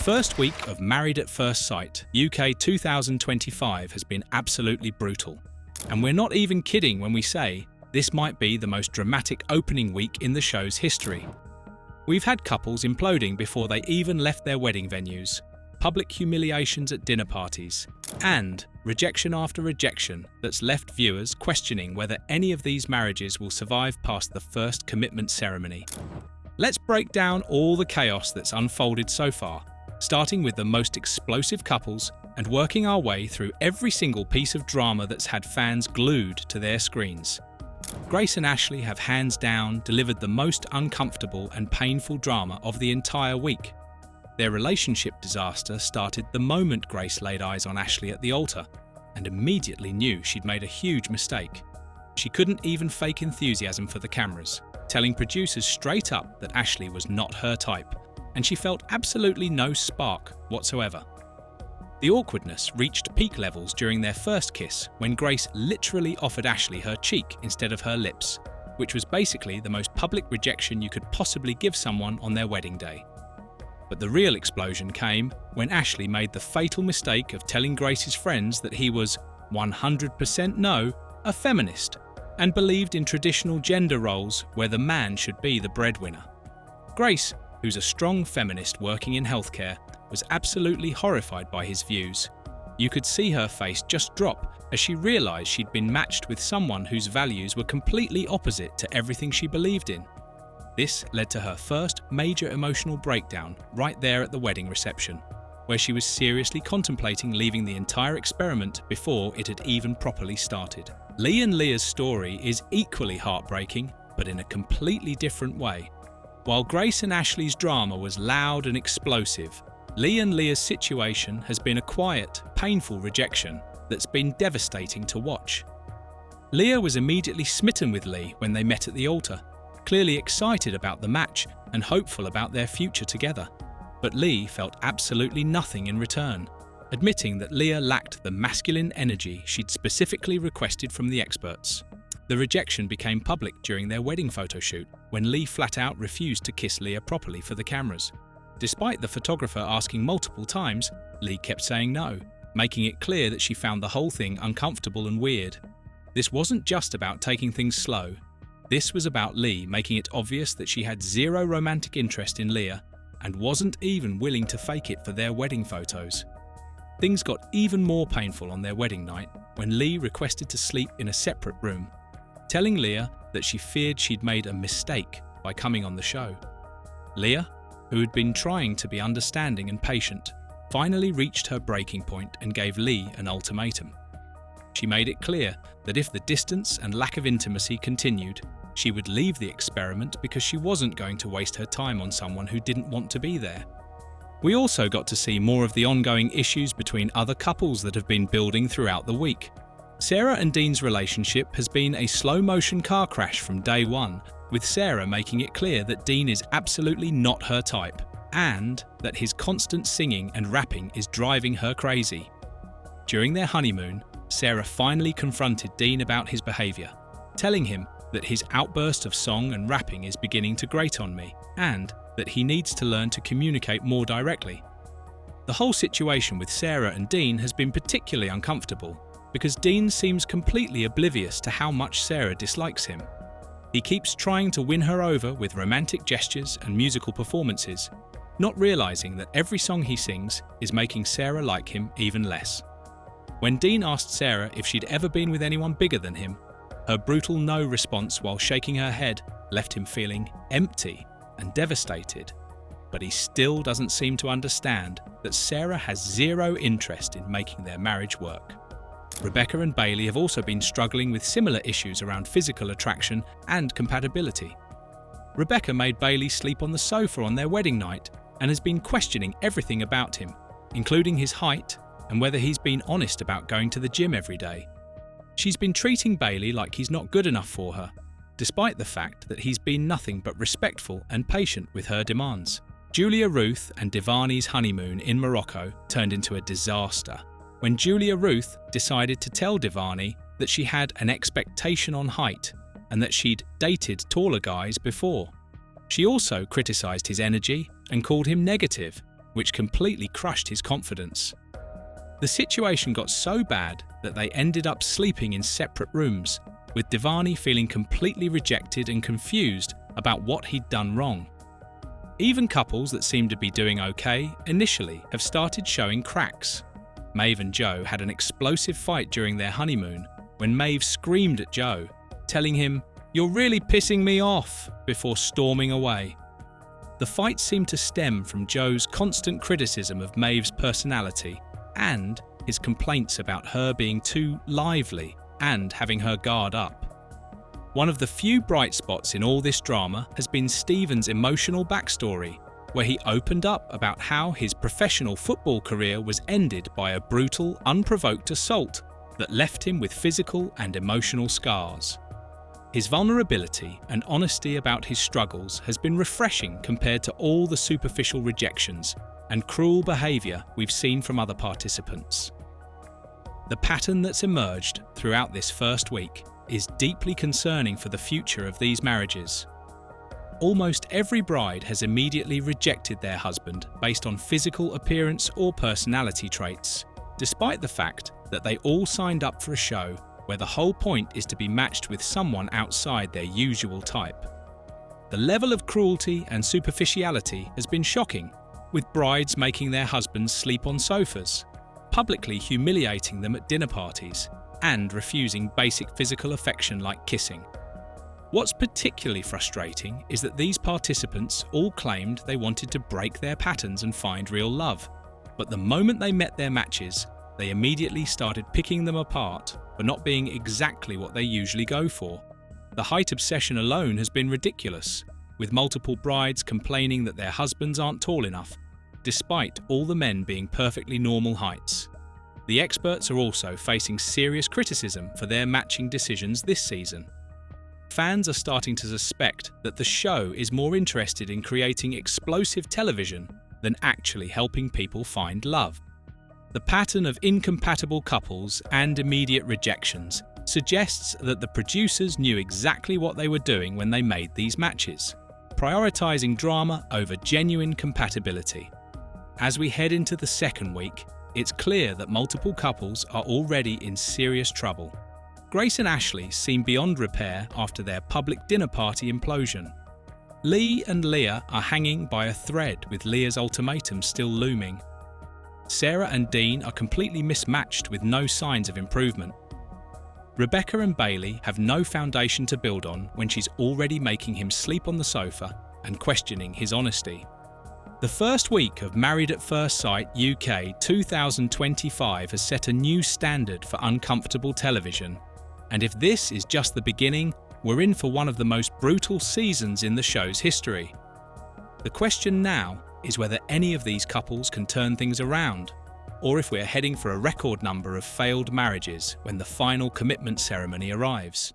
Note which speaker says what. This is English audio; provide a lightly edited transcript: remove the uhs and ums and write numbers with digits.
Speaker 1: first week of Married at First Sight, UK 2025 has been absolutely brutal. And we're not even kidding when we say this might be the most dramatic opening week in the show's history. We've had couples imploding before they even left their wedding venues, public humiliations at dinner parties, and rejection after rejection that's left viewers questioning whether any of these marriages will survive past the first commitment ceremony. Let's break down all the chaos that's unfolded so far, starting with the most explosive couples and working our way through every single piece of drama that's had fans glued to their screens. Grace and Ashley have hands down delivered the most uncomfortable and painful drama of the entire week. Their relationship disaster started the moment Grace laid eyes on Ashley at the altar and immediately knew she'd made a huge mistake. She couldn't even fake enthusiasm for the cameras, telling producers straight up that Ashley was not her type, and she felt absolutely no spark whatsoever. The awkwardness reached peak levels during their first kiss when Grace literally offered Ashley her cheek instead of her lips, which was basically the most public rejection you could possibly give someone on their wedding day. But the real explosion came when Ashley made the fatal mistake of telling Grace's friends that he was 100% no, a feminist, and believed in traditional gender roles where the man should be the breadwinner. Grace, who's a strong feminist working in healthcare, was absolutely horrified by his views. You could see her face just drop as she realized she'd been matched with someone whose values were completely opposite to everything she believed in. This led to her first major emotional breakdown right there at the wedding reception, where she was seriously contemplating leaving the entire experiment before it had even properly started. Lee and Leah's story is equally heartbreaking, but in a completely different way. While Grace and Ashley's drama was loud and explosive, Lee and Leah's situation has been a quiet, painful rejection that's been devastating to watch. Leah was immediately smitten with Lee when they met at the altar, clearly excited about the match and hopeful about their future together. But Lee felt absolutely nothing in return, admitting that Leah lacked the masculine energy she'd specifically requested from the experts. The rejection became public during their wedding photo shoot when Lee flat out refused to kiss Leah properly for the cameras. Despite the photographer asking multiple times, Lee kept saying no, making it clear that she found the whole thing uncomfortable and weird. This wasn't just about taking things slow. This was about Lee making it obvious that she had zero romantic interest in Leah and wasn't even willing to fake it for their wedding photos. Things got even more painful on their wedding night when Lee requested to sleep in a separate room, telling Leah that she feared she'd made a mistake by coming on the show. Leah, who had been trying to be understanding and patient, finally reached her breaking point and gave Lee an ultimatum. She made it clear that if the distance and lack of intimacy continued, she would leave the experiment because she wasn't going to waste her time on someone who didn't want to be there. We also got to see more of the ongoing issues between other couples that have been building throughout the week. Sarah and Dean's relationship has been a slow-motion car crash from day one, with Sarah making it clear that Dean is absolutely not her type, and that his constant singing and rapping is driving her crazy. During their honeymoon, Sarah finally confronted Dean about his behaviour, telling him that his outburst of song and rapping is beginning to grate on me, and that he needs to learn to communicate more directly. The whole situation with Sarah and Dean has been particularly uncomfortable, because Dean seems completely oblivious to how much Sarah dislikes him. He keeps trying to win her over with romantic gestures and musical performances, not realising that every song he sings is making Sarah like him even less. When Dean asked Sarah if she'd ever been with anyone bigger than him, her brutal no response while shaking her head left him feeling empty and devastated. But he still doesn't seem to understand that Sarah has zero interest in making their marriage work. Rebecca and Bailey have also been struggling with similar issues around physical attraction and compatibility. Rebecca made Bailey sleep on the sofa on their wedding night and has been questioning everything about him, including his height and whether he's been honest about going to the gym every day. She's been treating Bailey like he's not good enough for her, despite the fact that he's been nothing but respectful and patient with her demands. Julia Ruth and Devani's honeymoon in Morocco turned into a disaster when Julia Ruth decided to tell Devani that she had an expectation on height and that she'd dated taller guys before. She also criticised his energy and called him negative, which completely crushed his confidence. The situation got so bad that they ended up sleeping in separate rooms, with Divani feeling completely rejected and confused about what he'd done wrong. Even couples that seemed to be doing okay initially have started showing cracks. Maeve and Joe had an explosive fight during their honeymoon when Maeve screamed at Joe, telling him, "You're really pissing me off," before storming away. The fight seemed to stem from Joe's constant criticism of Maeve's personality and his complaints about her being too lively and having her guard up. One of the few bright spots in all this drama has been Stephen's emotional backstory, where he opened up about how his professional football career was ended by a brutal, unprovoked assault that left him with physical and emotional scars. His vulnerability and honesty about his struggles has been refreshing compared to all the superficial rejections and cruel behaviour we've seen from other participants. The pattern that's emerged throughout this first week is deeply concerning for the future of these marriages. Almost every bride has immediately rejected their husband based on physical appearance or personality traits, despite the fact that they all signed up for a show where the whole point is to be matched with someone outside their usual type. The level of cruelty and superficiality has been shocking, with brides making their husbands sleep on sofas, publicly humiliating them at dinner parties, and refusing basic physical affection like kissing. What's particularly frustrating is that these participants all claimed they wanted to break their patterns and find real love, but the moment they met their matches, they immediately started picking them apart for not being exactly what they usually go for. The height obsession alone has been ridiculous, with multiple brides complaining that their husbands aren't tall enough, despite all the men being perfectly normal heights. The experts are also facing serious criticism for their matching decisions this season. Fans are starting to suspect that the show is more interested in creating explosive television than actually helping people find love. The pattern of incompatible couples and immediate rejections suggests that the producers knew exactly what they were doing when they made these matches, prioritizing drama over genuine compatibility. As we head into the second week, it's clear that multiple couples are already in serious trouble. Grace and Ashley seem beyond repair after their public dinner party implosion. Lee and Leah are hanging by a thread with Leah's ultimatum still looming. Sarah and Dean are completely mismatched with no signs of improvement. Rebecca and Bailey have no foundation to build on when she's already making him sleep on the sofa and questioning his honesty. The first week of Married at First Sight UK 2025 has set a new standard for uncomfortable television, and if this is just the beginning, we're in for one of the most brutal seasons in the show's history. The question now is whether any of these couples can turn things around, or if we're heading for a record number of failed marriages when the final commitment ceremony arrives.